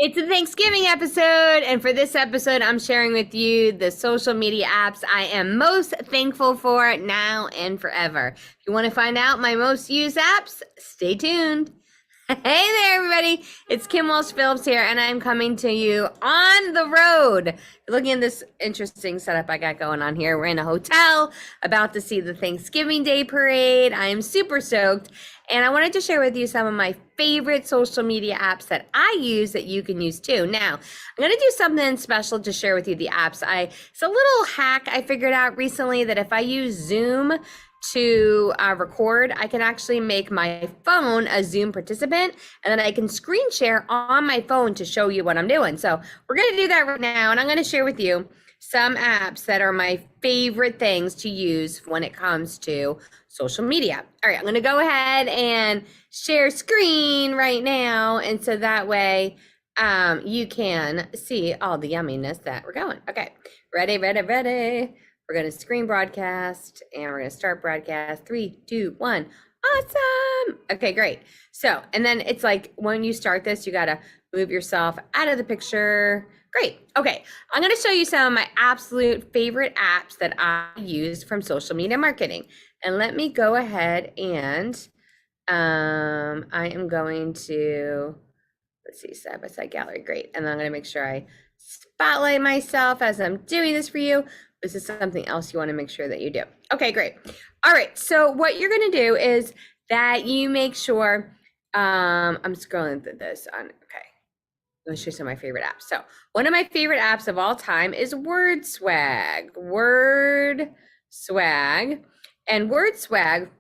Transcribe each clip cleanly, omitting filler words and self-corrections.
It's a Thanksgiving episode, and for this episode, I'm sharing with you the social media apps I am most thankful for now and forever. If you want to find out my most used apps, stay tuned. Hey there, everybody. It's Kim Walsh Phillips here, and I'm coming to you on the road. Looking at this interesting setup I got going on here. We're in a hotel, about to see the Thanksgiving Day parade. I am super stoked. And I wanted to share with you some of my favorite social media apps that I use that you can use too. Now, I'm going to do something special to share with you the apps. It's a little hack I figured out recently that if I use Zoom to record, I can actually make my phone a Zoom participant, and then I can screen share on my phone to show you what I'm doing. So we're going to do that right now, and I'm going to share with you some apps that are my favorite things to use when it comes to social media. All right, I'm going to go ahead and share screen right now, and so that way you can see all the yumminess that we're going. Okay, ready. We're going to screen broadcast, and we're going to start broadcast. 3, 2, 1. Awesome. Okay, great. So, and then it's like when you start this, you got to move yourself out of the picture. Great. Okay, I'm going to show you some of my absolute favorite apps that I use from social media marketing. And let me go ahead and I am going to, let's see, side by side gallery. Great. And then I'm going to make sure I spotlight myself as I'm doing this for you. This is something else you want to make sure that you do. Okay, great. All right. So what you're going to do is that you make sure, I'm scrolling through this on, okay. Let's show you some of my favorite apps. So one of my favorite apps of all time is WordSwag. WordSwag. And WordSwag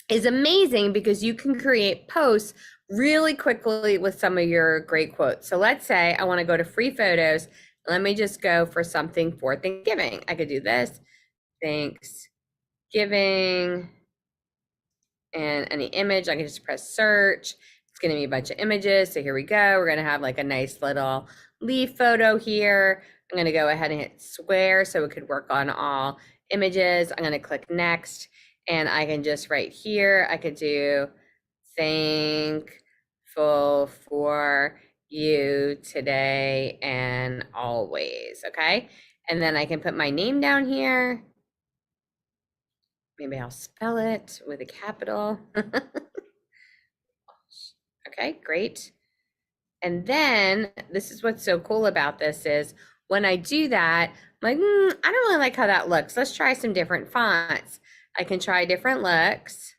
is amazing because you can create posts really quickly with some of your great quotes. So let's say I want to go to free photos. Let me just go for something for Thanksgiving. I could do this, Thanksgiving, and any image. I can just press search. It's going to be a bunch of images. So here we go. We're going to have like a nice little leaf photo here. I'm going to go ahead and hit square so it could work on all images. I'm going to click next, and I can just right here, I could do thankful for you today and always. Okay. And then I can put my name down here. Maybe I'll spell it with a capital. Okay, great. And then this is what's so cool about this is when I do that, I'm like, I don't really like how that looks. Let's try some different fonts. I can try different looks.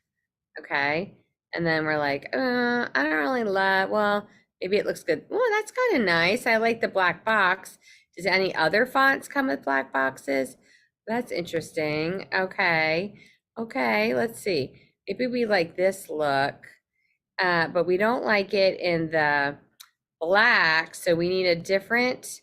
Okay. And then we're like, I don't really love, well, maybe it looks good. Oh, that's kind of nice. I like the black box. Does any other fonts come with black boxes? That's interesting. Okay. Okay, let's see. Maybe we like this look, but we don't like it in the black, so we need a different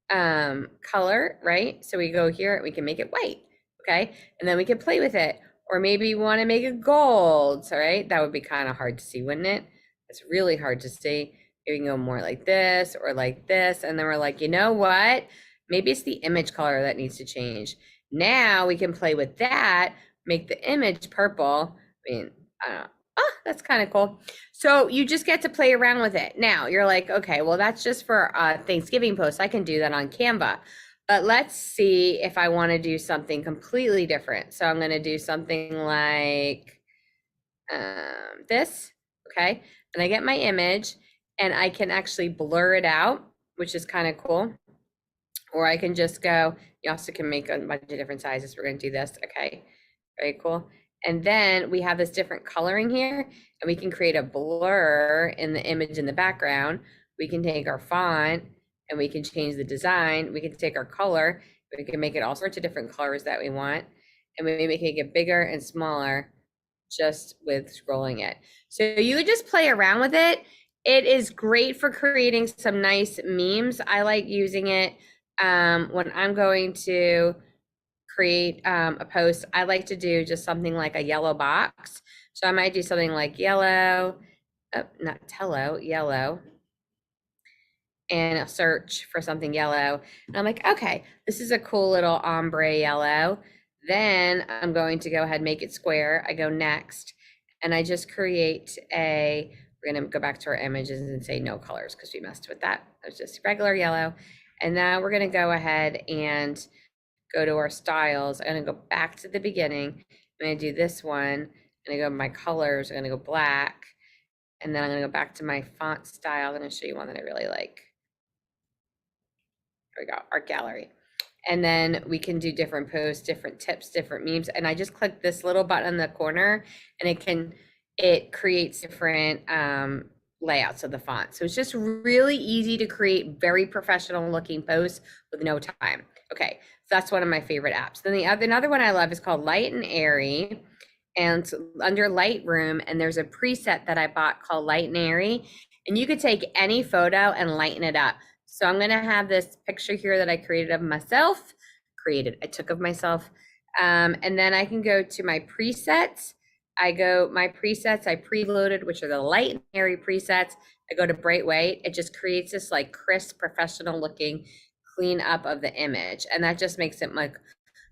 color, right? So we go here, we can make it white, okay? And then we can play with it. Or maybe you want to make it gold, all right? That would be kind of hard to see, wouldn't it? It's really hard to see. You can go more like this or like this. And then we're like, you know what? Maybe it's the image color that needs to change. Now we can play with that, make the image purple. I mean, I don't know. Oh, that's kind of cool. So you just get to play around with it. Now you're like, okay, well, that's just for Thanksgiving post. I can do that on Canva. But let's see if I want to do something completely different. So I'm going to do something like this, okay? And I get my image, and I can actually blur it out, which is kind of cool. Or I can just go, you also can make a bunch of different sizes. We're going to do this, okay? Very cool. And then we have this different coloring here, and we can create a blur in the image in the background. We can take our font and we can change the design. We can take our color, we can make it all sorts of different colors that we want. And we make it get bigger and smaller just with scrolling it. So you would just play around with it. It is great for creating some nice memes. I like using it when I'm going to create a post. I like to do just something like a yellow box. So I might do something like yellow, not tello, yellow, and I'll search for something yellow. And I'm like, okay, this is a cool little ombre yellow. Then I'm going to go ahead and make it square. I go next, and I just create a We're gonna go back to our images and say no colors because we messed with that. It was just regular yellow. And now we're gonna go ahead and go to our styles. I'm gonna go back to the beginning. I'm gonna do this one. I'm gonna go to my colors. I'm gonna go black. And then I'm gonna go back to my font style. I'm gonna show you one that I really like. Here we go, art gallery. And then we can do different posts, different tips, different memes. And I just click this little button in the corner and it creates different layouts of the font. So it's just really easy to create very professional looking posts with no time. Okay, so that's one of my favorite apps. Then another one I love is called Light and Airy. And under Lightroom, and there's a preset that I bought called Light and Airy. And you could take any photo and lighten it up. So I'm gonna have this picture here that I created of myself, I took of myself. And then I can go to my presets. I preloaded, which are the Light and Airy presets. I go to bright white. It just creates this like crisp, professional looking clean up of the image. And that just makes it like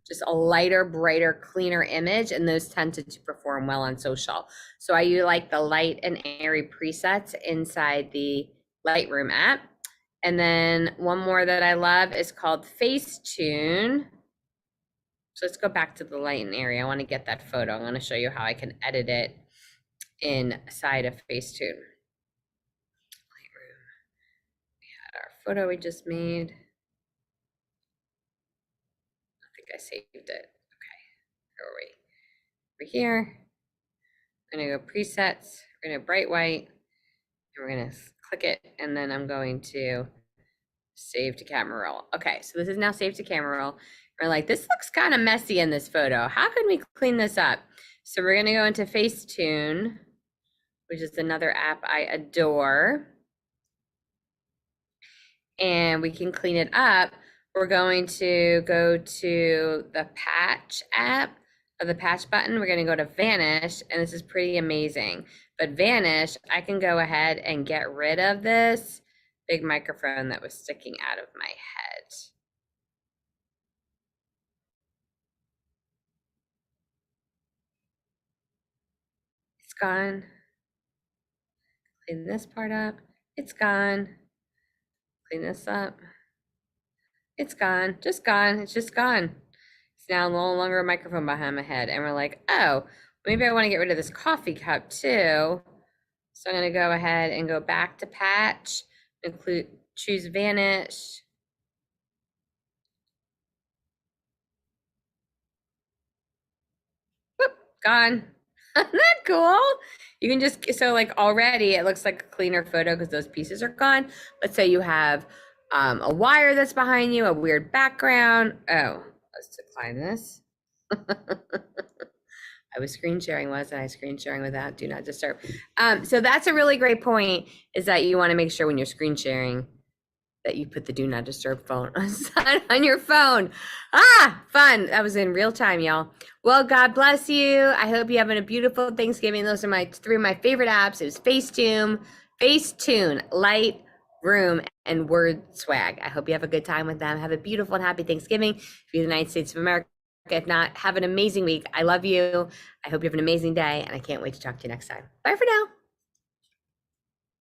just a lighter, brighter, cleaner image. And those tend to perform well on social. So I like the Light and Airy presets inside the Lightroom app. And then one more that I love is called Facetune. So let's go back to the Light and Airy. I want to get that photo. I'm going to show you how I can edit it inside of Facetune. Lightroom. We had our photo we just made. I think I saved it. Okay, where are we? Over here. I'm going to go presets. We're going to bright white. And we're going to click it. And then I'm going to save to camera roll. Okay, so this is now saved to camera roll. We're like, this looks kind of messy in this photo. How can we clean this up? So we're going to go into Facetune, which is another app I adore. And we can clean it up. We're going to go to the patch app, or the patch button. We're going to go to Vanish, and this is pretty amazing. But Vanish, I can go ahead and get rid of this big microphone that was sticking out of my head. It's gone. Clean this part up. It's gone. Clean this up. It's gone. Just gone. It's just gone. It's now no longer a microphone behind my head. And we're like, oh, maybe I want to get rid of this coffee cup too. So I'm going to go ahead and go back to patch, choose Vanish. Whoop, gone. Isn't that cool? You can just, so like already it looks like a cleaner photo because those pieces are gone. Let's say you have a wire that's behind you, a weird background. Oh, let's decline this. I was screen sharing, wasn't I? Screen sharing without do not disturb. So that's a really great point, is that you want to make sure when you're screen sharing that you put the do not disturb phone on your phone. Fun. That was in real time, y'all. Well, God bless you. I hope you're having a beautiful Thanksgiving. Those are three of my favorite apps. It was Facetune, Lightroom, and WordSwag. I hope you have a good time with them. Have a beautiful and happy Thanksgiving. If you're in the United States of America, if not, have an amazing week. I love you. I hope you have an amazing day, and I can't wait to talk to you next time. Bye for now.